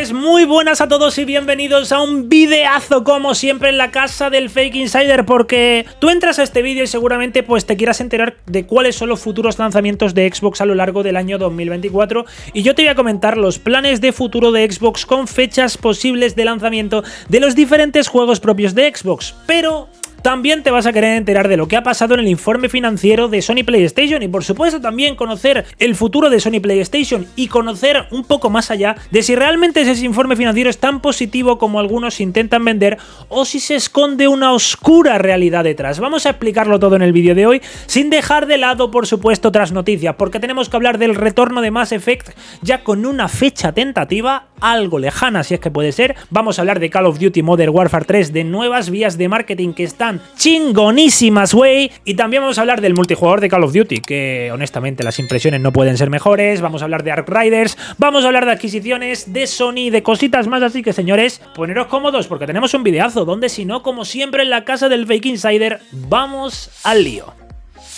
señores, muy buenas a todos y bienvenidos a un videazo como siempre en la casa del Fake Insider, porque tú entras a este vídeo y seguramente pues te quieras enterar de cuáles son los futuros lanzamientos de Xbox a lo largo del año 2024 y yo te voy a comentar los planes de futuro de Xbox con fechas posibles de lanzamiento de los diferentes juegos propios de Xbox, pero también te vas a querer enterar de lo que ha pasado en el informe financiero de Sony PlayStation y por supuesto también conocer el futuro de Sony PlayStation y conocer un poco más allá de si realmente ese informe financiero es tan positivo como algunos intentan vender o si se esconde una oscura realidad detrás. Vamos a explicarlo todo en el vídeo de hoy sin dejar de lado por supuesto otras noticias, porque tenemos que hablar del retorno de Mass Effect ya con una fecha tentativa algo lejana si es que puede ser. Vamos a hablar de Call of Duty Modern Warfare 3, de nuevas vías de marketing que están chingonísimas, güey. Y también vamos a hablar del multijugador de Call of Duty, que honestamente las impresiones no pueden ser mejores. Vamos a hablar de Ark Riders, vamos a hablar de adquisiciones de Sony, de cositas más, así que señores, poneros cómodos porque tenemos un videazo donde si no, como siempre en la casa del Fake Insider, vamos al lío.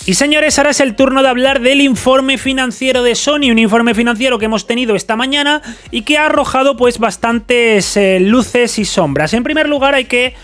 Y señores, ahora es el turno de hablar del informe financiero de Sony, un informe financiero que hemos tenido esta mañana y que ha arrojado pues bastantes luces y sombras. En primer lugar,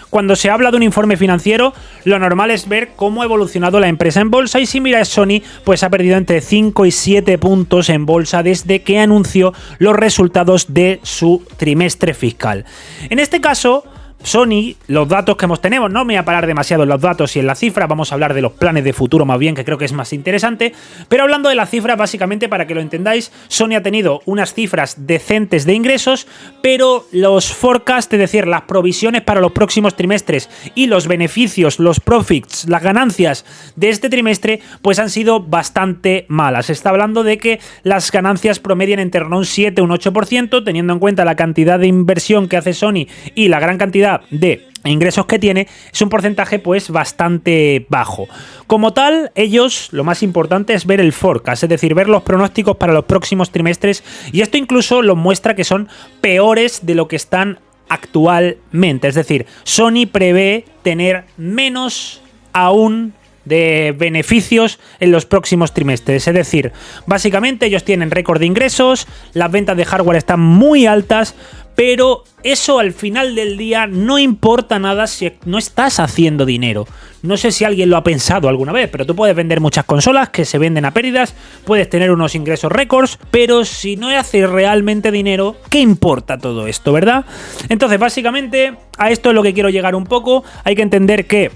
cuando se habla de un informe financiero, lo normal es ver cómo ha evolucionado la empresa en bolsa y si miras Sony, pues ha perdido entre 5 y 7 puntos en bolsa desde que anunció los resultados de su trimestre fiscal. En este caso, Sony, los datos que tenemos, no me voy a parar demasiado en los datos y en las cifras, vamos a hablar de los planes de futuro más bien, que creo que es más interesante, pero hablando de las cifras, básicamente para que lo entendáis, Sony ha tenido unas cifras decentes de ingresos, pero los forecasts, es decir, las provisiones para los próximos trimestres y los beneficios, los profits, las ganancias de este trimestre, pues han sido bastante malas. Se está hablando de que las ganancias promedian en torno a un 7 o un 8%, teniendo en cuenta la cantidad de inversión que hace Sony y la gran cantidad de ingresos que tiene, es un porcentaje pues bastante bajo. Como tal, ellos, lo más importante es ver el forecast, es decir, ver los pronósticos para los próximos trimestres, y esto incluso los muestra que son peores de lo que están actualmente. Es decir, Sony prevé tener menos aún de beneficios en los próximos trimestres. Es decir, básicamente ellos tienen récord de ingresos, las ventas de hardware están muy altas, pero eso al final del día no importa nada si no estás haciendo dinero. No sé si alguien lo ha pensado alguna vez, pero tú puedes vender muchas consolas que se venden a pérdidas, puedes tener unos ingresos récords, pero si no haces realmente dinero, ¿qué importa todo esto, verdad? Entonces, básicamente, a esto es lo que quiero llegar un poco. Hay que entender que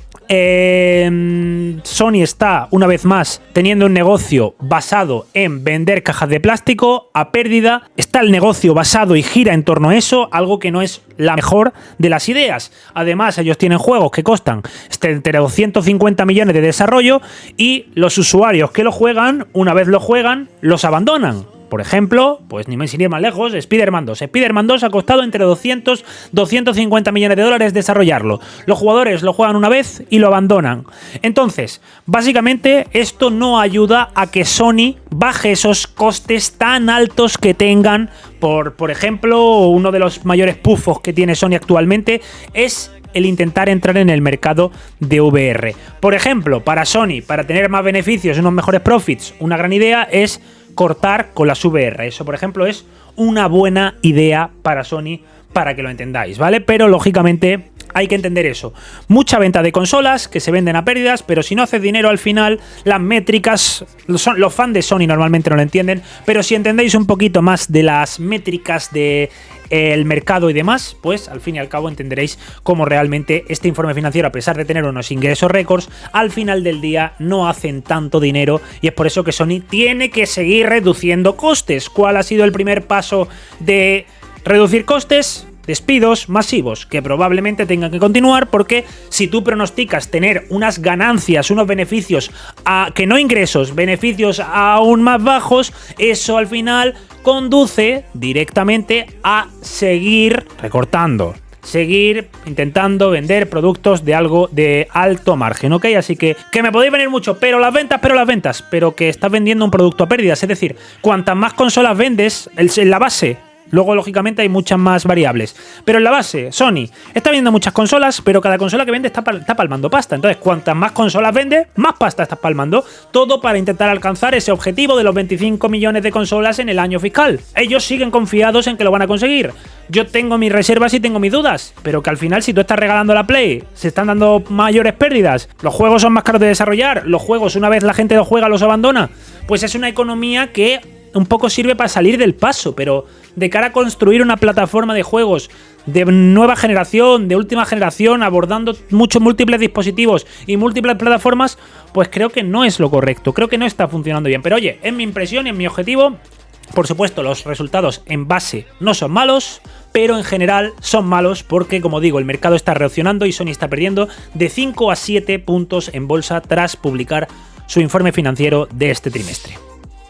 Sony está, una vez más, teniendo un negocio basado en vender cajas de plástico a pérdida. Está el negocio basado y gira en torno a eso, algo que no es la mejor de las ideas. Además, ellos tienen juegos que costan entre 250 millones de desarrollo y los usuarios que lo juegan, una vez lo juegan, los abandonan. Por ejemplo, pues ni más ni más lejos, Spider-Man 2. Spider-Man 2 ha costado entre 250 millones de dólares desarrollarlo. Los jugadores lo juegan una vez y lo abandonan. Entonces, básicamente, esto no ayuda a que Sony baje esos costes tan altos que tengan. Por ejemplo, uno de los mayores pufos que tiene Sony actualmente es el intentar entrar en el mercado de VR. Por ejemplo, para Sony, para tener más beneficios, unos mejores profits, una gran idea es cortar con las VR. Eso, por ejemplo, es una buena idea para Sony, para que lo entendáis, ¿vale? Pero, lógicamente, hay que entender eso. Mucha venta de consolas que se venden a pérdidas, pero si no haces dinero al final, las métricas, los fans de Sony normalmente no lo entienden, pero si entendéis un poquito más de las métricas de el mercado y demás, pues al fin y al cabo entenderéis cómo realmente este informe financiero, a pesar de tener unos ingresos récords, al final del día no hacen tanto dinero, y es por eso que Sony tiene que seguir reduciendo costes. ¿Cuál ha sido el primer paso de reducir costes? Despidos masivos, que probablemente tengan que continuar, porque si tú pronosticas tener unas ganancias, unos beneficios, que no ingresos, beneficios aún más bajos, eso al final conduce directamente a seguir recortando, seguir intentando vender productos de algo de alto margen, ¿ok? Así que me podéis venir mucho, pero las ventas, pero que estás vendiendo un producto a pérdidas. Es decir, cuantas más consolas vendes, en la base Luego, lógicamente, hay muchas más variables. Pero en la base, Sony está vendiendo muchas consolas, pero cada consola que vende está palmando pasta. Entonces, cuantas más consolas vende, más pasta estás palmando. Todo para intentar alcanzar ese objetivo de los 25 millones de consolas en el año fiscal. Ellos siguen confiados en que lo van a conseguir. Yo tengo mis reservas y tengo mis dudas, pero que al final, si tú estás regalando la Play, se están dando mayores pérdidas, los juegos son más caros de desarrollar, los juegos, una vez la gente los juega, los abandona, pues es una economía que un poco sirve para salir del paso, pero de cara a construir una plataforma de juegos de nueva generación, de última generación, abordando muchos múltiples dispositivos y múltiples plataformas, pues creo que no es lo correcto, creo que no está funcionando bien. Pero oye, es mi impresión y es mi objetivo. Por supuesto, los resultados en base no son malos, pero en general son malos porque, como digo, el mercado está reaccionando y Sony está perdiendo de 5 a 7 puntos en bolsa tras publicar su informe financiero de este trimestre.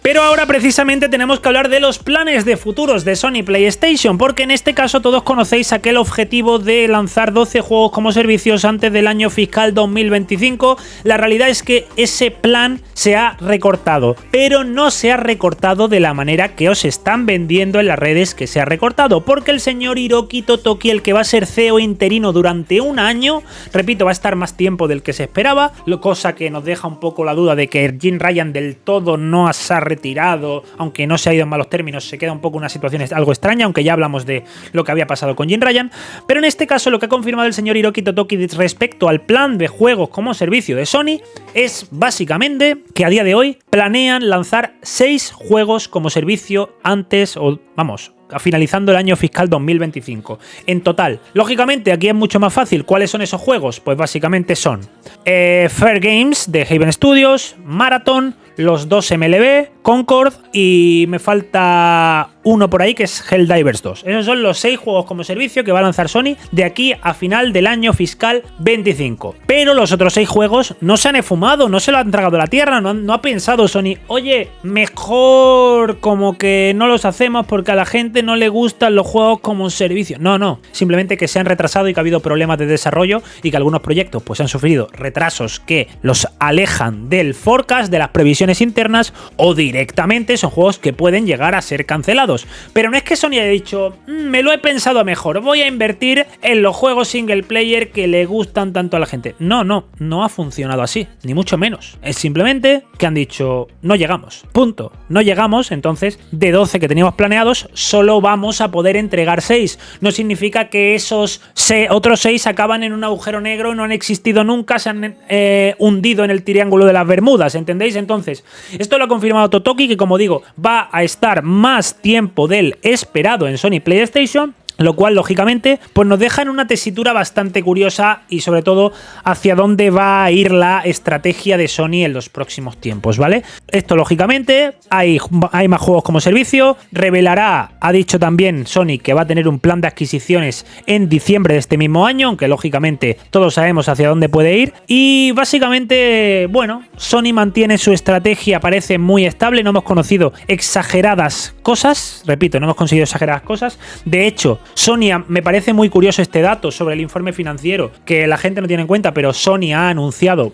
Pero ahora precisamente tenemos que hablar de los planes de futuros de Sony PlayStation, porque en este caso todos conocéis aquel objetivo de lanzar 12 juegos como servicios antes del año fiscal 2025. La realidad es que ese plan se ha recortado, pero no se ha recortado de la manera que os están vendiendo en las redes que se ha recortado, porque el señor Hiroki Totoki, el que va a ser CEO interino durante un año, repito, va a estar más tiempo del que se esperaba, cosa que nos deja un poco la duda de que Jim Ryan del todo no se ha retirado, aunque no se ha ido en malos términos, se queda un poco una situación algo extraña, aunque ya hablamos de lo que había pasado con Jim Ryan. Pero en este caso lo que ha confirmado el señor Hiroki Totoki respecto al plan de juegos como servicio de Sony es básicamente que a día de hoy planean lanzar 6 juegos como servicio antes, o vamos, finalizando el año fiscal 2025. En total, lógicamente aquí es mucho más fácil. ¿Cuáles son esos juegos? Pues básicamente son Fair Games de Haven Studios, Marathon, los 2 MLB, Concord y me falta uno por ahí que es Helldivers 2. Esos son los 6 juegos como servicio que va a lanzar Sony de aquí a final del año fiscal 25. Pero los otros 6 juegos no se han esfumado, no se lo han tragado la tierra, no ha pensado Sony, oye, mejor como que no los hacemos porque a la gente no le gustan los juegos como servicio. No, simplemente que se han retrasado y que ha habido problemas de desarrollo y que algunos proyectos pues han sufrido retrasos que los alejan del forecast, de las previsiones internas, o directamente son juegos que pueden llegar a ser cancelados. Pero no es que Sony haya dicho, me lo he pensado mejor, voy a invertir en los juegos single player que le gustan tanto a la gente. No ha funcionado así, ni mucho menos. Es simplemente que han dicho, no llegamos, punto. No llegamos, entonces de 12 que teníamos planeados, solo vamos a poder entregar 6. No significa que esos otros 6 acaban en un agujero negro, no han existido nunca, se han hundido en el triángulo de las Bermudas, ¿entendéis? Entonces, esto lo ha confirmado Totoki, que como digo, va a estar más tiempo del esperado en Sony PlayStation, lo cual, lógicamente, pues nos deja en una tesitura bastante curiosa y sobre todo hacia dónde va a ir la estrategia de Sony en los próximos tiempos, ¿vale? Esto, lógicamente, hay más juegos como servicio, revelará, ha dicho también Sony que va a tener un plan de adquisiciones en diciembre de este mismo año, aunque lógicamente todos sabemos hacia dónde puede ir, y básicamente, bueno, Sony mantiene su estrategia, parece muy estable, no hemos conocido exageradas cosas, repito, no hemos conseguido exageradas cosas, de hecho, Sony, me parece muy curioso este dato sobre el informe financiero que la gente no tiene en cuenta, pero Sony ha anunciado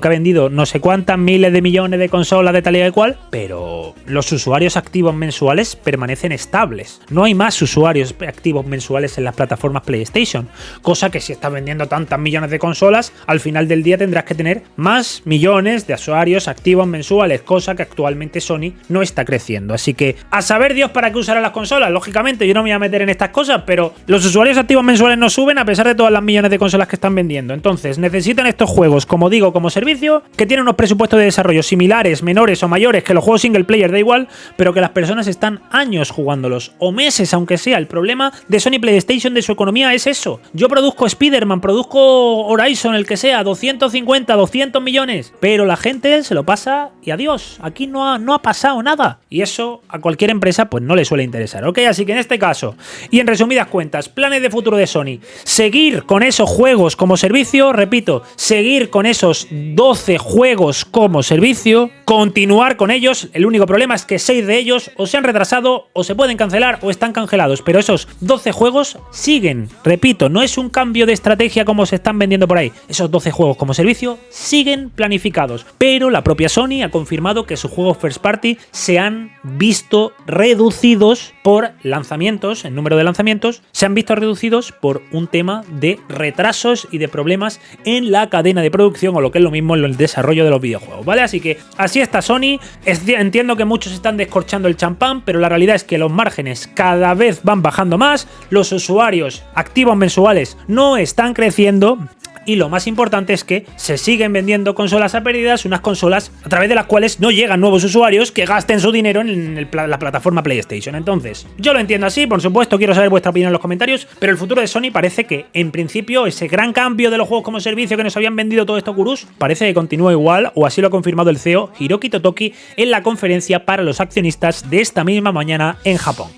que ha vendido no sé cuántas miles de millones de consolas de tal y de cual, pero los usuarios activos mensuales permanecen estables. No hay más usuarios activos mensuales en las plataformas PlayStation, cosa que si estás vendiendo tantas millones de consolas, al final del día tendrás que tener más millones de usuarios activos mensuales, cosa que actualmente Sony no está creciendo. Así que a saber Dios para qué usarán las consolas. Lógicamente yo no me voy a meter en estas cosas, pero los usuarios activos mensuales no suben a pesar de todas las millones de consolas que están vendiendo. Entonces necesitan estos juegos, como digo, como servicio, que tienen unos presupuestos de desarrollo similares, menores o mayores que los juegos single player, da igual, pero que las personas están años jugándolos, o meses aunque sea. El problema de Sony PlayStation, de su economía, es eso. Yo produzco Spider-Man, produzco Horizon, el que sea, 250, 200 millones, pero la gente se lo pasa y adiós. Aquí no ha pasado nada. Y eso a cualquier empresa pues no le suele interesar, ¿ok? Así que en este caso, y en resumidas cuentas, planes de futuro de Sony: seguir con esos juegos como servicio, repito, seguir con esos 12 juegos como servicio, continuar con ellos. El único problema es que 6 de ellos o se han retrasado o se pueden cancelar o están congelados, pero esos 12 juegos siguen. Repito, no es un cambio de estrategia como se están vendiendo por ahí. Esos 12 juegos como servicio siguen planificados, pero la propia Sony ha confirmado que sus juegos first party se han visto reducidos por lanzamientos, el número de lanzamientos se han visto reducidos por un tema de retrasos y de problemas en la cadena de producción, o lo que es lo mismo en el desarrollo de los videojuegos, ¿vale? Así que así está Sony. Entiendo que muchos están descorchando el champán, pero la realidad es que los márgenes cada vez van bajando más, los usuarios activos mensuales no están creciendo. Y lo más importante es que se siguen vendiendo consolas a pérdidas, unas consolas a través de las cuales no llegan nuevos usuarios que gasten su dinero en la plataforma PlayStation. Entonces, yo lo entiendo así, por supuesto, quiero saber vuestra opinión en los comentarios, pero el futuro de Sony parece que, en principio, ese gran cambio de los juegos como servicio que nos habían vendido todos estos gurús, parece que continúa igual, o así lo ha confirmado el CEO Hiroki Totoki en la conferencia para los accionistas de esta misma mañana en Japón.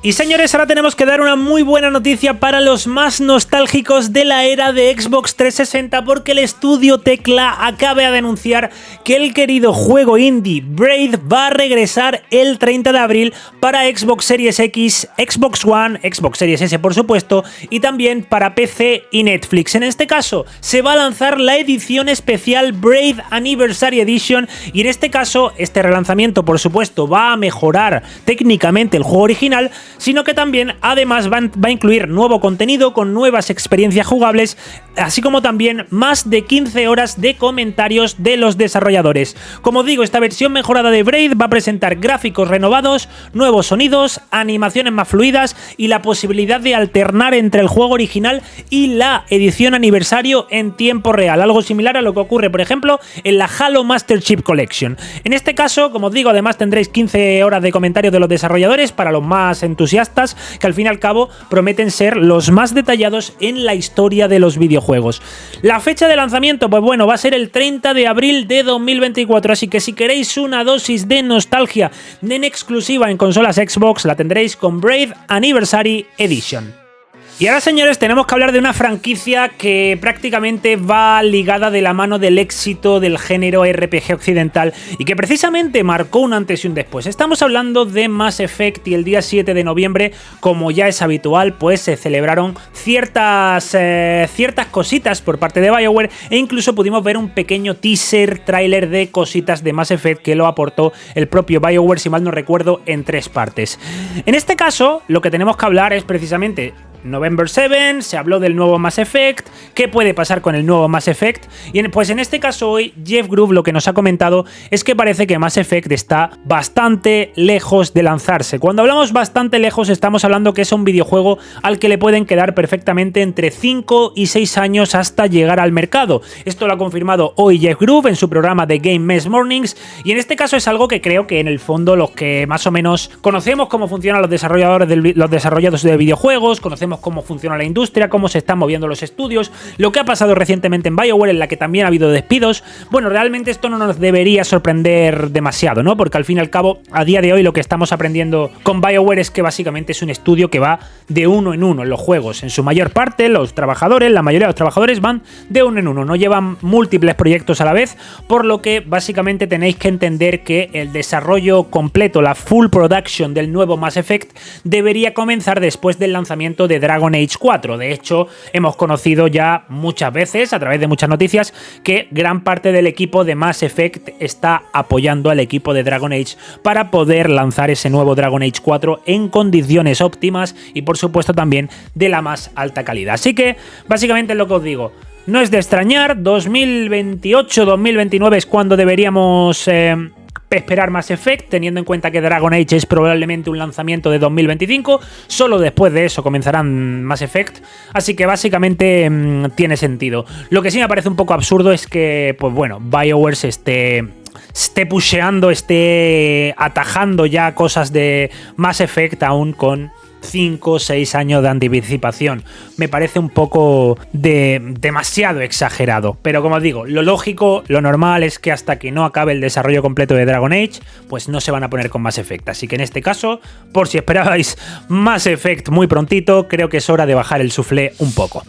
Y señores, ahora tenemos que dar una muy buena noticia para los más nostálgicos de la era de Xbox 360, porque el estudio Tecla acaba de anunciar que el querido juego indie Braid va a regresar el 30 de abril para Xbox Series X, Xbox One, Xbox Series S por supuesto, y también para PC y Netflix. En este caso se va a lanzar la edición especial Braid Anniversary Edition, y en este caso este relanzamiento por supuesto va a mejorar técnicamente el juego original, sino que también además va a incluir nuevo contenido con nuevas experiencias jugables, así como también más de 15 horas de comentarios de los desarrolladores. Como digo, esta versión mejorada de Braid va a presentar gráficos renovados, nuevos sonidos, animaciones más fluidas y la posibilidad de alternar entre el juego original y la edición aniversario en tiempo real, algo similar a lo que ocurre, por ejemplo, en la Halo Master Chief Collection. En este caso, como os digo, además tendréis 15 horas de comentarios de los desarrolladores para los más entusiastas, que al fin y al cabo prometen ser los más detallados en la historia de los videojuegos. La fecha de lanzamiento, pues bueno, va a ser el 30 de abril de 2024, así que si queréis una dosis de nostalgia en exclusiva en consolas Xbox, la tendréis con Braid Anniversary Edition. Y ahora, señores, tenemos que hablar de una franquicia que prácticamente va ligada de la mano del éxito del género RPG occidental y que precisamente marcó un antes y un después. Estamos hablando de Mass Effect, y el día 7 de noviembre, como ya es habitual, pues se celebraron ciertas cositas por parte de BioWare, e incluso pudimos ver un pequeño teaser, tráiler de cositas de Mass Effect que lo aportó el propio BioWare, si mal no recuerdo, en 3 partes. En este caso, lo que tenemos que hablar es precisamente November 7, se habló del nuevo Mass Effect, qué puede pasar con el nuevo Mass Effect, y pues en este caso hoy Jeff Grubb lo que nos ha comentado es que parece que Mass Effect está bastante lejos de lanzarse. Cuando hablamos bastante lejos estamos hablando que es un videojuego al que le pueden quedar perfectamente entre 5 y 6 años hasta llegar al mercado. Esto lo ha confirmado hoy Jeff Grubb en su programa de Game Mess Mornings, y en este caso es algo que creo que en el fondo los que más o menos conocemos cómo funcionan los desarrolladores de videojuegos, conocemos cómo funciona la industria, cómo se están moviendo los estudios, lo que ha pasado recientemente en BioWare, en la que también ha habido despidos. Bueno, realmente esto no nos debería sorprender demasiado, ¿no? Porque al fin y al cabo, a día de hoy lo que estamos aprendiendo con BioWare es que básicamente es un estudio que va de uno en uno en los juegos. En su mayor parte, la mayoría de los trabajadores van de uno en uno, no llevan múltiples proyectos a la vez, por lo que básicamente tenéis que entender que el desarrollo completo, la full production del nuevo Mass Effect debería comenzar después del lanzamiento de Dragon Age 4. De hecho, hemos conocido ya muchas veces, a través de muchas noticias, que gran parte del equipo de Mass Effect está apoyando al equipo de Dragon Age para poder lanzar ese nuevo Dragon Age 4 en condiciones óptimas y, por supuesto, también de la más alta calidad. Así que, básicamente, es lo que os digo. No es de extrañar, 2028-2029 es cuando deberíamos esperar Mass Effect, teniendo en cuenta que Dragon Age es probablemente un lanzamiento de 2025, solo después de eso comenzarán Mass Effect, así que básicamente tiene sentido. Lo que sí me parece un poco absurdo es que, pues bueno, BioWare se esté pusheando, esté atajando ya cosas de Mass Effect aún con 5 o 6 años de anticipación. Me parece un poco demasiado exagerado, pero como os digo, lo lógico, lo normal es que hasta que no acabe el desarrollo completo de Dragon Age, pues no se van a poner con Mass Effect. Así que en este caso, por si esperabais Mass Effect muy prontito, creo que es hora de bajar el suflé un poco.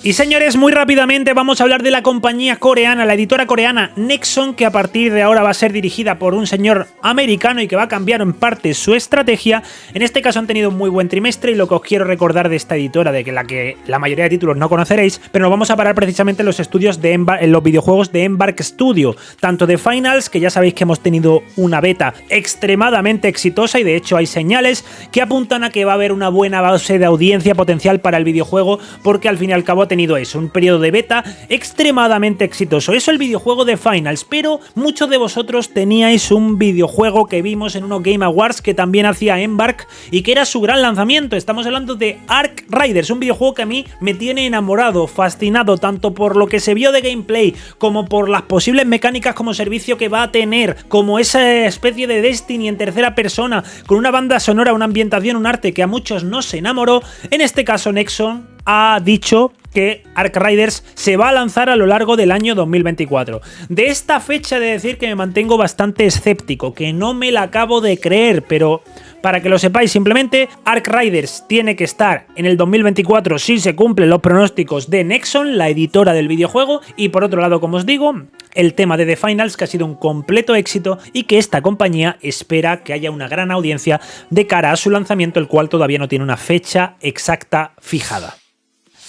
Y señores, muy rápidamente vamos a hablar de la compañía coreana, la editora coreana Nexon, que a partir de ahora va a ser dirigida por un señor americano y que va a cambiar en parte su estrategia. En este caso han tenido un muy buen trimestre y lo que os quiero recordar de esta editora, de que la mayoría de títulos no conoceréis, pero nos vamos a parar precisamente en los estudios en los videojuegos de Embark Studio, tanto de Finals, que ya sabéis que hemos tenido una beta extremadamente exitosa y de hecho hay señales que apuntan a que va a haber una buena base de audiencia potencial para el videojuego, porque al fin y al cabo ha tenido eso, un periodo de beta extremadamente exitoso. Eso el videojuego de Finals, pero muchos de vosotros teníais un videojuego que vimos en unos Game Awards que también hacía Embark y que era su gran lanzamiento. Estamos hablando de Ark Riders, un videojuego que a mí me tiene enamorado, fascinado, tanto por lo que se vio de gameplay como por las posibles mecánicas como servicio que va a tener, como esa especie de Destiny en tercera persona, con una banda sonora, una ambientación, un arte que a muchos nos enamoró. En este caso Nexon ha dicho que Ark Riders se va a lanzar a lo largo del año 2024. De esta fecha he de decir que me mantengo bastante escéptico, que no me la acabo de creer, pero para que lo sepáis simplemente, Ark Riders tiene que estar en el 2024 si se cumplen los pronósticos de Nexon, la editora del videojuego, y por otro lado, como os digo, el tema de The Finals, que ha sido un completo éxito y que esta compañía espera que haya una gran audiencia de cara a su lanzamiento, el cual todavía no tiene una fecha exacta fijada.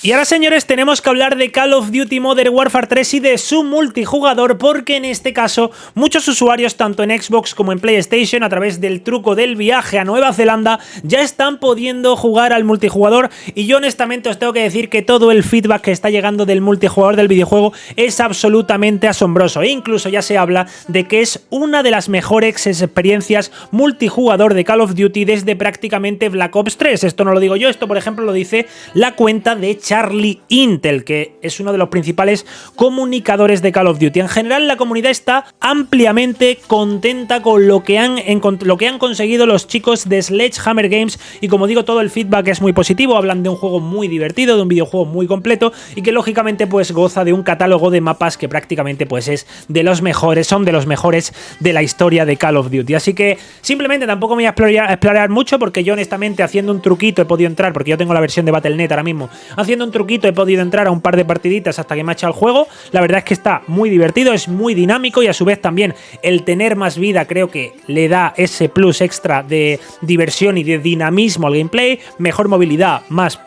Y ahora, señores, tenemos que hablar de Call of Duty Modern Warfare 3 y de su multijugador, porque en este caso muchos usuarios, tanto en Xbox como en PlayStation, a través del truco del viaje a Nueva Zelanda, ya están pudiendo jugar al multijugador, y yo honestamente os tengo que decir que todo el feedback que está llegando del multijugador del videojuego es absolutamente asombroso, e incluso ya se habla de que es una de las mejores experiencias multijugador de Call of Duty desde prácticamente Black Ops 3. Esto no lo digo yo, esto por ejemplo lo dice la cuenta de Charlie Intel, que es uno de los principales comunicadores de Call of Duty. En general, la comunidad está ampliamente contenta con lo que han conseguido los chicos de Sledgehammer Games, y como digo, todo el feedback es muy positivo. Hablan de un juego muy divertido, de un videojuego muy completo y que lógicamente pues goza de un catálogo de mapas que prácticamente pues son de los mejores de la historia de Call of Duty. Así que simplemente tampoco me voy a explorar mucho, porque yo honestamente haciendo un truquito he podido entrar, porque yo tengo la versión de Battle.net ahora mismo, haciendo un truquito he podido entrar a un par de partiditas hasta que me ha echado el juego. La verdad es que está muy divertido, es muy dinámico, y a su vez también el tener más vida creo que le da ese plus extra de diversión y de dinamismo al gameplay. Mejor movilidad, más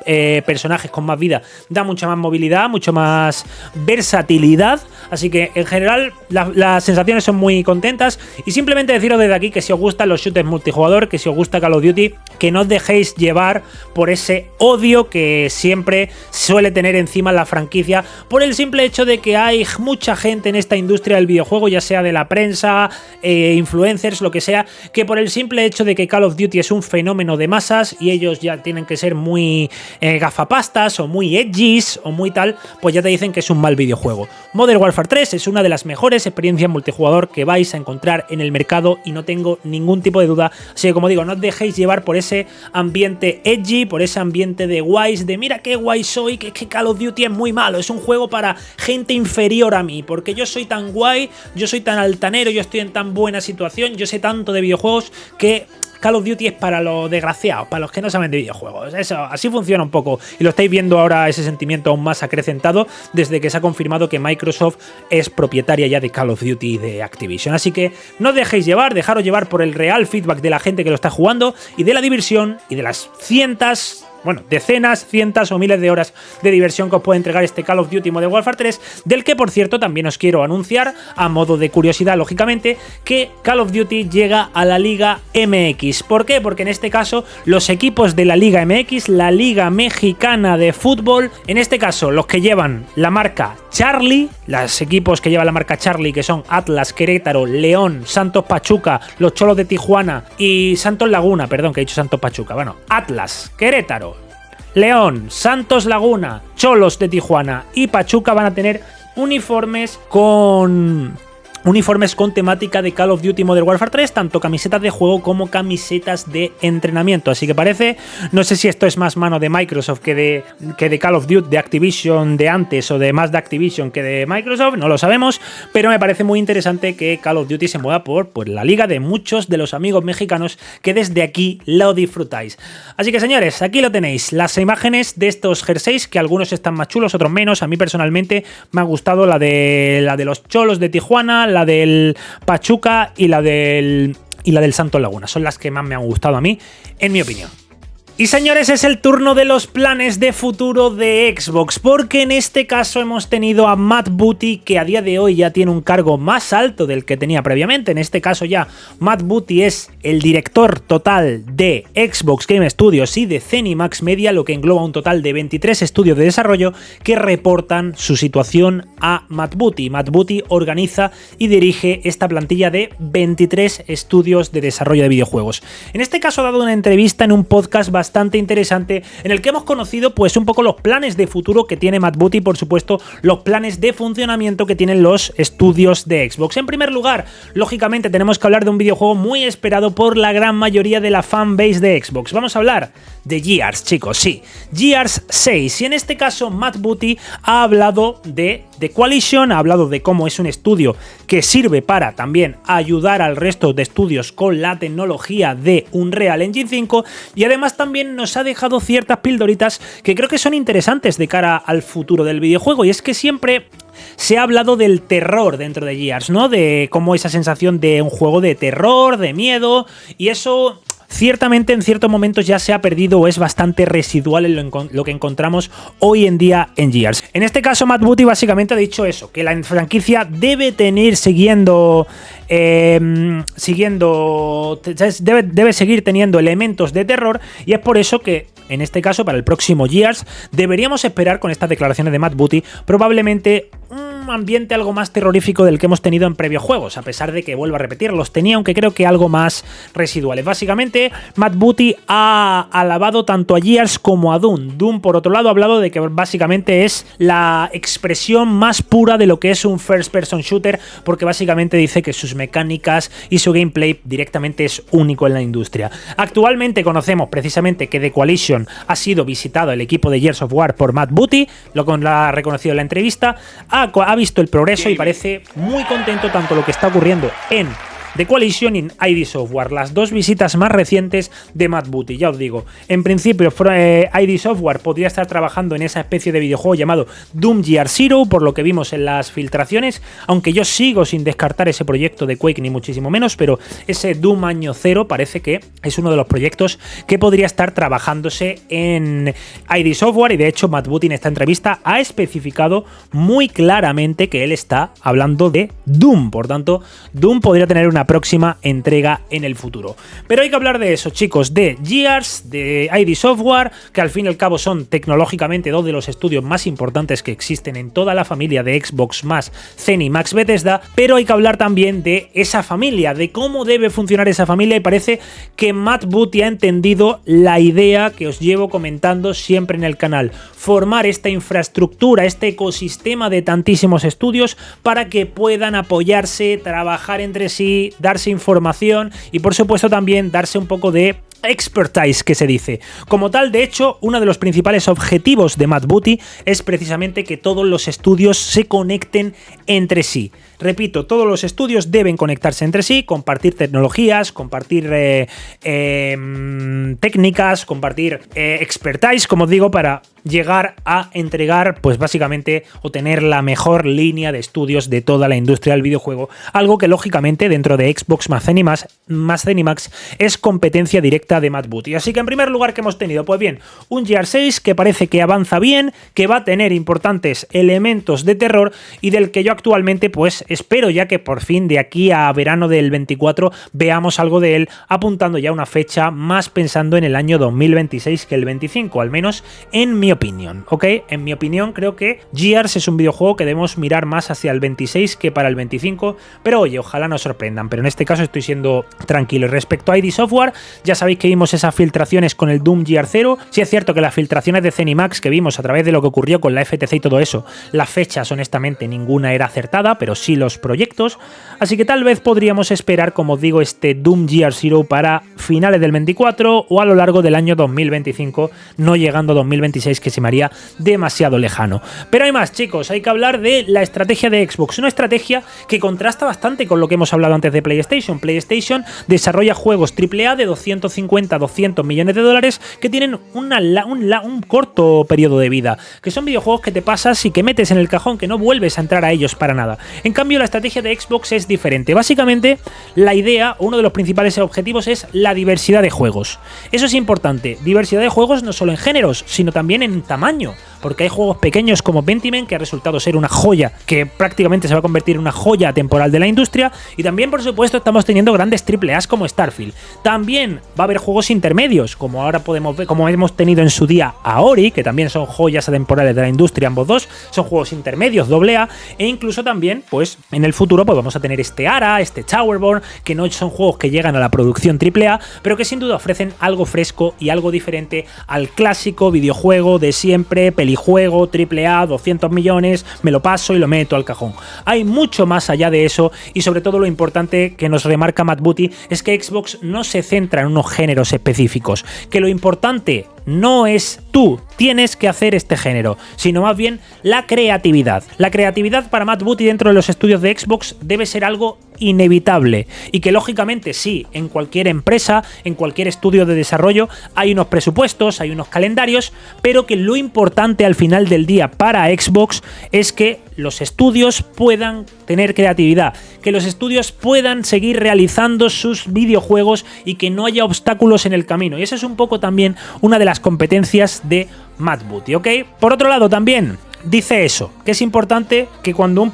personajes con más vida, da mucha más movilidad, mucho más versatilidad. Así que en general las sensaciones son muy contentas, y simplemente deciros desde aquí que si os gustan los shooters multijugador, que si os gusta Call of Duty, que no os dejéis llevar por ese odio que siempre suele tener encima la franquicia, por el simple hecho de que hay mucha gente en esta industria del videojuego, ya sea de la prensa, influencers, lo que sea, que por el simple hecho de que Call of Duty es un fenómeno de masas y ellos ya tienen que ser muy gafapastas o muy edgys o muy tal, pues ya te dicen que es un mal videojuego. Modern Warfare 3 es una de las mejores experiencias multijugador que vais a encontrar en el mercado, y no tengo ningún tipo de duda. Así que, como digo, no os dejéis llevar por ese ambiente edgy, por ese ambiente de guays, de mira qué guay soy, que Call of Duty es muy malo, es un juego para gente inferior a mí, porque yo soy tan guay, yo soy tan altanero, yo estoy en tan buena situación, yo sé tanto de videojuegos, que Call of Duty es para los desgraciados, para los que no saben de videojuegos. Eso, así funciona un poco, y lo estáis viendo ahora, ese sentimiento aún más acrecentado desde que se ha confirmado que Microsoft es propietaria ya de Call of Duty y de Activision. Así que no os dejéis llevar, dejaros llevar por el real feedback de la gente que lo está jugando, y de la diversión y de las decenas, cientos o miles de horas de diversión que os puede entregar este Call of Duty Modern Warfare 3, del que, por cierto, también os quiero anunciar, a modo de curiosidad, lógicamente, que Call of Duty llega a la Liga MX. ¿Por qué? Porque en este caso los equipos de la Liga MX, la Liga Mexicana de Fútbol, en este caso los que llevan la marca Charlie, los equipos que llevan la marca Charlie, que son Atlas, Querétaro, León, Santos Pachuca, los Cholos de Tijuana y Santos Laguna, perdón, que he dicho Santos Pachuca, bueno, Atlas, Querétaro, León, Santos Laguna, Cholos de Tijuana y Pachuca van a tener uniformes con uniformes con temática de Call of Duty Modern Warfare 3, tanto camisetas de juego como camisetas de entrenamiento. Así que parece, no sé si esto es más mano de Microsoft que de Call of Duty, de Activision de antes, o de más de Activision que de Microsoft, no lo sabemos, pero me parece muy interesante que Call of Duty se mueva por la liga de muchos de los amigos mexicanos que desde aquí lo disfrutáis. Así que señores, aquí lo tenéis, las imágenes de estos jerseys, que algunos están más chulos, otros menos. A mí personalmente me ha gustado la de los Cholos de Tijuana, la del Pachuca y la del Santos Laguna. Son las que más me han gustado a mí, en mi opinión. Y señores, es el turno de los planes de futuro de Xbox, porque en este caso hemos tenido a Matt Booty, que a día de hoy ya tiene un cargo más alto del que tenía previamente. En este caso ya Matt Booty es el director total de Xbox Game Studios y de ZeniMax Media, lo que engloba un total de 23 estudios de desarrollo que reportan su situación a Matt Booty. Matt Booty organiza y dirige esta plantilla de 23 estudios de desarrollo de videojuegos. En este caso ha dado una entrevista en un podcast bastante interesante en el que hemos conocido pues un poco los planes de futuro que tiene Matt Booty y por supuesto los planes de funcionamiento que tienen los estudios de Xbox. En primer lugar, lógicamente tenemos que hablar de un videojuego muy esperado por la gran mayoría de la fanbase de Xbox. Vamos a hablar de Gears, chicos, sí, Gears 6, y en este caso Matt Booty ha hablado de The Coalition, ha hablado de cómo es un estudio que sirve para también ayudar al resto de estudios con la tecnología de Unreal Engine 5, y además también nos ha dejado ciertas pildoritas que creo que son interesantes de cara al futuro del videojuego, y es que siempre se ha hablado del terror dentro de Gears, ¿no? De cómo esa sensación de un juego de terror, de miedo, y eso ciertamente en ciertos momentos ya se ha perdido o es bastante residual en lo que encontramos hoy en día en Gears. En este caso Matt Booty básicamente ha dicho eso, que la franquicia debe tener debe seguir teniendo elementos de terror, y es por eso que en este caso para el próximo Gears deberíamos esperar con estas declaraciones de Matt Booty probablemente un ambiente algo más terrorífico del que hemos tenido en previos juegos, a pesar de que, vuelvo a repetir, los tenía, aunque creo que algo más residuales. Básicamente, Matt Booty ha alabado tanto a Gears como a Doom. Doom, por otro lado, ha hablado de que básicamente es la expresión más pura de lo que es un first-person shooter, porque básicamente dice que sus mecánicas y su gameplay directamente es único en la industria. Actualmente conocemos precisamente que The Coalition ha sido visitado el equipo de Gears of War por Matt Booty, lo ha reconocido en la entrevista, ha visto el progreso y parece muy contento tanto lo que está ocurriendo en The Coalition y ID Software, las dos visitas más recientes de Matt Booty. Ya os digo, en principio ID Software podría estar trabajando en esa especie de videojuego llamado Doom Year Zero, por lo que vimos en las filtraciones, aunque yo sigo sin descartar ese proyecto de Quake ni muchísimo menos, pero ese Doom Año Cero parece que es uno de los proyectos que podría estar trabajándose en ID Software, y de hecho Matt Booty en esta entrevista ha especificado muy claramente que él está hablando de Doom, por tanto Doom podría tener una próxima entrega en el futuro. Pero hay que hablar de eso, chicos, de Gears, de ID Software, que al fin y al cabo son tecnológicamente dos de los estudios más importantes que existen en toda la familia de Xbox más ZeniMax Bethesda, pero hay que hablar también de esa familia, de cómo debe funcionar esa familia, y parece que Matt Booty ha entendido la idea que os llevo comentando siempre en el canal: formar esta infraestructura, este ecosistema de tantísimos estudios para que puedan apoyarse, trabajar entre sí, darse información y por supuesto también darse un poco de expertise, que se dice. Como tal, de hecho, uno de los principales objetivos de Matt Booty es precisamente que todos los estudios se conecten entre sí. Repito, todos los estudios deben conectarse entre sí, compartir tecnologías, compartir técnicas, compartir expertise, como os digo, para llegar a entregar, pues básicamente, o tener la mejor línea de estudios de toda la industria del videojuego, algo que lógicamente dentro de Xbox más ZeniMax es competencia directa de Matt Booty. Así que en primer lugar, ¿qué hemos tenido? Pues bien, un Gears 6 que parece que avanza bien, que va a tener importantes elementos de terror y del que yo actualmente pues espero ya que por fin de aquí a verano del 24 veamos algo de él, apuntando ya una fecha más pensando en el año 2026 que el 25, al menos en mi opinión, ¿ok? En mi opinión creo que Gears es un videojuego que debemos mirar más hacia el 26 que para el 25, pero oye, ojalá nos sorprendan, pero en este caso estoy siendo tranquilo. Y respecto a ID Software, ya sabéis que vimos esas filtraciones con el Doom Year Zero. Sí es cierto que las filtraciones de ZeniMax que vimos a través de lo que ocurrió con la FTC y todo eso, las fechas honestamente ninguna era acertada, pero sí los proyectos, así que tal vez podríamos esperar, como os digo, este Doom Year Zero para finales del 24 o a lo largo del año 2025, no llegando a 2026, que se me haría demasiado lejano. Pero hay más, chicos, hay que hablar de la estrategia de Xbox, una estrategia que contrasta bastante con lo que hemos hablado antes de PlayStation. PlayStation desarrolla juegos AAA de 250 a 200 millones de dólares que tienen un corto periodo de vida, que son videojuegos que te pasas y que metes en el cajón, que no vuelves a entrar a ellos para nada. En cambio, la estrategia de Xbox es diferente. Básicamente, la idea, uno de los principales objetivos es la diversidad de juegos. Eso es importante, diversidad de juegos no solo en géneros, sino también en tamaño, porque hay juegos pequeños como Pentiment, que ha resultado ser una joya, que prácticamente se va a convertir en una joya temporal de la industria, y también, por supuesto, estamos teniendo grandes AAAs como Starfield. También va a haber juegos intermedios, como ahora podemos ver, como hemos tenido en su día a Ori, que también son joyas atemporales de la industria, ambos dos, son juegos intermedios, AA, e incluso también, pues, en el futuro pues vamos a tener este Ara, este Towerborn, que no son juegos que llegan a la producción AAA, pero que sin duda ofrecen algo fresco y algo diferente al clásico videojuego de siempre, pelijuego, AAA, 200 millones, me lo paso y lo meto al cajón. Hay mucho más allá de eso, y sobre todo lo importante que nos remarca Matt Booty es que Xbox no se centra en unos géneros específicos, que lo importante no es tú tienes que hacer este género, sino más bien la creatividad. La creatividad para Matt Booty dentro de los estudios de Xbox debe ser algo inevitable, y que lógicamente sí, en cualquier empresa, en cualquier estudio de desarrollo hay unos presupuestos, hay unos calendarios, pero que lo importante al final del día para Xbox es que los estudios puedan tener creatividad, que los estudios puedan seguir realizando sus videojuegos y que no haya obstáculos en el camino, y eso es un poco también una de las competencias de Matt Booty, ¿ok? Por otro lado también dice eso, que es importante que cuando un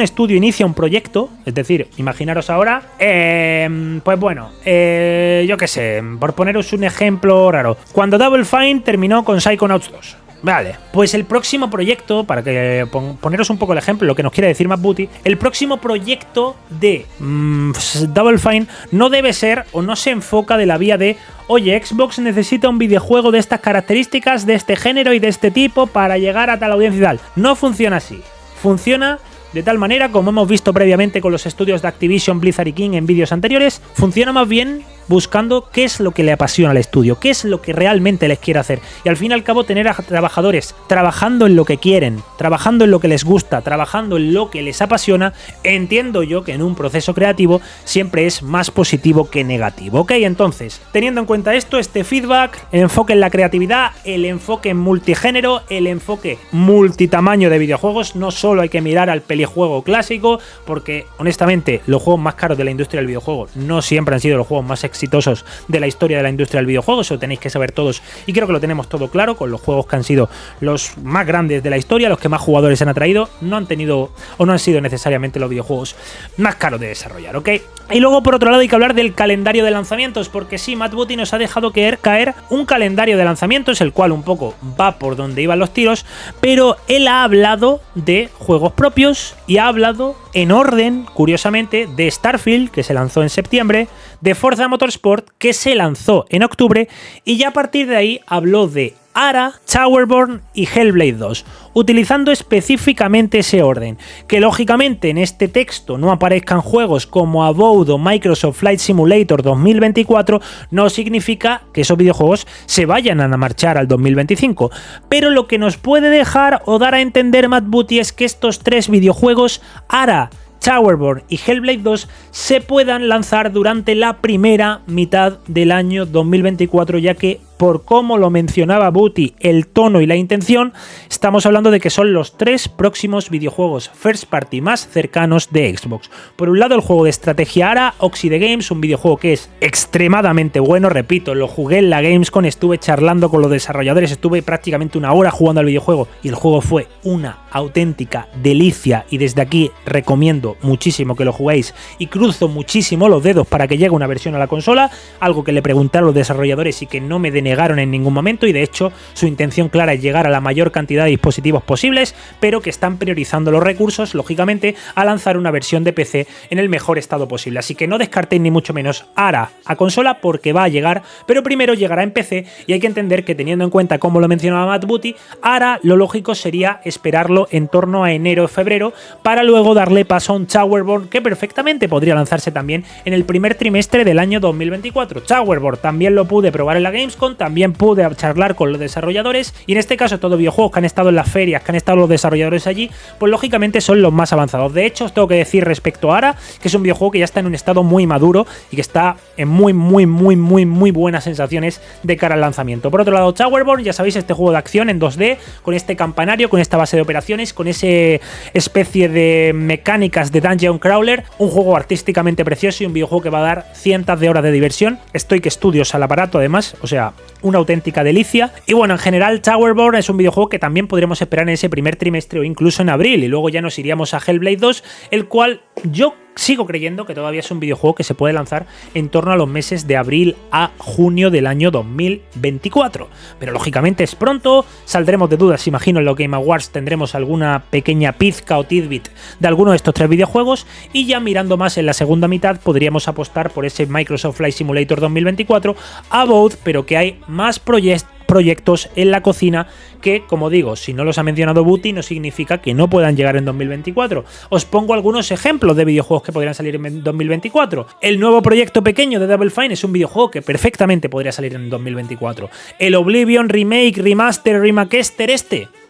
estudio inicia un proyecto, es decir, imaginaros ahora, pues bueno, yo qué sé, por poneros un ejemplo raro, cuando Double Fine terminó con Psychonauts 2. Vale, pues el próximo proyecto, para que poneros un poco el ejemplo, lo que nos quiere decir Matt Booty, el próximo proyecto de Double Fine no debe ser o no se enfoca de la vía de oye, Xbox necesita un videojuego de estas características, de este género y de este tipo para llegar a tal audiencia y tal. No funciona así. Funciona de tal manera, como hemos visto previamente con los estudios de Activision, Blizzard y King en vídeos anteriores, funciona más bien buscando qué es lo que le apasiona al estudio, qué es lo que realmente les quiere hacer. Y al fin y al cabo tener a trabajadores trabajando en lo que quieren, trabajando en lo que les gusta, trabajando en lo que les apasiona, entiendo yo que en un proceso creativo siempre es más positivo que negativo. ¿Ok? Entonces, teniendo en cuenta esto, este feedback, el enfoque en la creatividad, el enfoque en multigénero, el enfoque multitamaño de videojuegos, no solo hay que mirar al pelijuego clásico, porque honestamente los juegos más caros de la industria del videojuego no siempre han sido los juegos más exitosos de la historia de la industria del videojuego, eso tenéis que saber todos, y creo que lo tenemos todo claro con los juegos que han sido los más grandes de la historia, los que más jugadores han atraído, no han tenido o no han sido necesariamente los videojuegos más caros de desarrollar, ¿ok? Y luego por otro lado hay que hablar del calendario de lanzamientos, porque sí, Matt Booty nos ha dejado caer un calendario de lanzamientos, el cual un poco va por donde iban los tiros, pero él ha hablado de juegos propios y ha hablado en orden, curiosamente, de Starfield, que se lanzó en septiembre, de Forza Motorsport, que se lanzó en octubre, y ya a partir de ahí habló de Ara, Towerborn y Hellblade 2, utilizando específicamente ese orden. Que lógicamente en este texto no aparezcan juegos como Avowed o Microsoft Flight Simulator 2024 no significa que esos videojuegos se vayan a marchar al 2025, pero lo que nos puede dejar o dar a entender Matt Booty es que estos tres videojuegos, Ara, Towerborn y Hellblade 2, se puedan lanzar durante la primera mitad del año 2024, ya que por cómo lo mencionaba Booty, el tono y la intención, estamos hablando de que son los tres próximos videojuegos first party más cercanos de Xbox. Por un lado, el juego de estrategia Ara, Oxide Games, un videojuego que es extremadamente bueno, repito, lo jugué en la Gamescom, estuve charlando con los desarrolladores, estuve prácticamente una hora jugando al videojuego y el juego fue una auténtica delicia, y desde aquí recomiendo muchísimo que lo juguéis y cruzo muchísimo los dedos para que llegue una versión a la consola, algo que le preguntaron a los desarrolladores y que no me denegaron en ningún momento, y de hecho su intención clara es llegar a la mayor cantidad de dispositivos posibles, pero que están priorizando los recursos, lógicamente, a lanzar una versión de PC en el mejor estado posible. Así que no descartéis ni mucho menos Ara a consola, porque va a llegar, pero primero llegará en PC, y hay que entender que, teniendo en cuenta como lo mencionaba Matt Booty, Ara lo lógico sería esperarlo lanzamiento en torno a enero o febrero, para luego darle paso a un Towerborn que perfectamente podría lanzarse también en el primer trimestre del año 2024. Towerborn también lo pude probar en la Gamescom, también pude charlar con los desarrolladores, y en este caso todos los videojuegos que han estado en las ferias, que han estado los desarrolladores allí, pues lógicamente son los más avanzados. De hecho, os tengo que decir respecto a Ara, que es un videojuego que ya está en un estado muy maduro y que está en muy buenas sensaciones de cara al lanzamiento. Por otro lado, Towerborn, ya sabéis, este juego de acción en 2D, con este campanario, con esta base de operaciones, con ese especie de mecánicas de Dungeon Crawler, un juego artísticamente precioso y un videojuego que va a dar cientos de horas de diversión. Stoic Studios al aparato además, o sea, una auténtica delicia. Y bueno, en general Towerborn es un videojuego que también podríamos esperar en ese primer trimestre o incluso en abril, y luego ya nos iríamos a Hellblade 2, el cual yo sigo creyendo que todavía es un videojuego que se puede lanzar en torno a los meses de abril a junio del año 2024. Pero lógicamente es pronto, saldremos de dudas, imagino en los Game Awards tendremos alguna pequeña pizca o tidbit de alguno de estos tres videojuegos, y ya mirando más en la segunda mitad podríamos apostar por ese Microsoft Flight Simulator 2024 a both, pero que hay más proyectos en la cocina que, como digo, si no los ha mencionado Buti no significa que no puedan llegar en 2024. Os pongo algunos ejemplos de videojuegos que podrían salir en 2024. El nuevo proyecto pequeño de Double Fine es un videojuego que perfectamente podría salir en 2024. El Oblivion Remake, Remaster, Remaster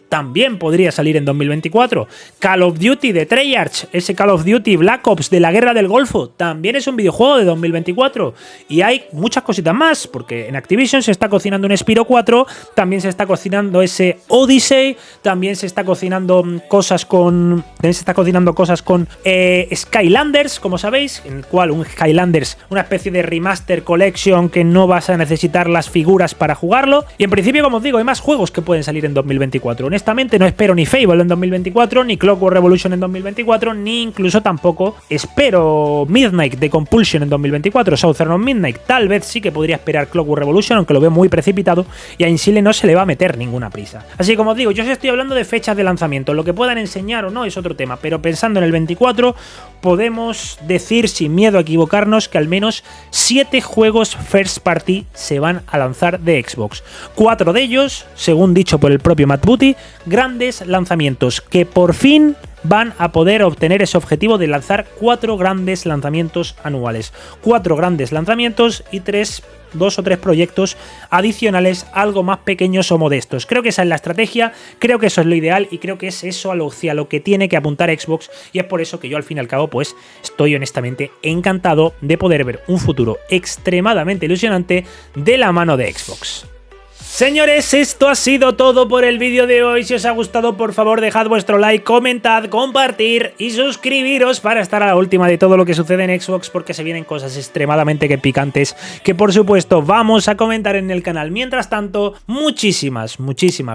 también podría salir en 2024. Call of Duty de Treyarch, ese Call of Duty Black Ops de la Guerra del Golfo, también es un videojuego de 2024. Y hay muchas cositas más, porque en Activision se está cocinando un Spyro 4, también se está cocinando ese Odyssey, también se está cocinando cosas con Skylanders, como sabéis, en el cual un Skylanders, una especie de remaster collection que no vas a necesitar las figuras para jugarlo. Y en principio, como os digo, hay más juegos que pueden salir en 2024. Honestamente no espero ni Fable en 2024, ni Clockwork Revolution en 2024, ni incluso tampoco espero Midnight de Compulsion en 2024, Southern of Midnight. Tal vez sí que podría esperar Clockwork Revolution, aunque lo veo muy precipitado, y a Insile no se le va a meter ninguna prisa. Así que, como os digo, yo os estoy hablando de fechas de lanzamiento, lo que puedan enseñar o no es otro tema, pero pensando en el 24 podemos decir sin miedo a equivocarnos que al menos 7 juegos first party se van a lanzar de Xbox. 4 de ellos, según dicho por el propio Matt Booty, grandes lanzamientos que por fin van a poder obtener ese objetivo de lanzar 4 grandes lanzamientos anuales. 4 grandes lanzamientos y 2 o 3 proyectos adicionales algo más pequeños o modestos. Creo que esa es la estrategia, creo que eso es lo ideal y creo que es eso hacia lo que tiene que apuntar Xbox, y es por eso que yo al fin y al cabo pues estoy honestamente encantado de poder ver un futuro extremadamente ilusionante de la mano de Xbox. Señores, esto ha sido todo por el vídeo de hoy. Si os ha gustado, por favor, dejad vuestro like, comentad, compartir y suscribiros para estar a la última de todo lo que sucede en Xbox, porque se vienen cosas extremadamente picantes que, por supuesto, vamos a comentar en el canal. Mientras tanto, muchísimas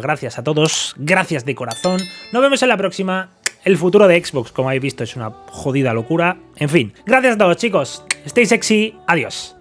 gracias a todos. Gracias de corazón. Nos vemos en la próxima. El futuro de Xbox, como habéis visto, es una jodida locura. En fin, gracias a todos, chicos. Stay sexy. Adiós.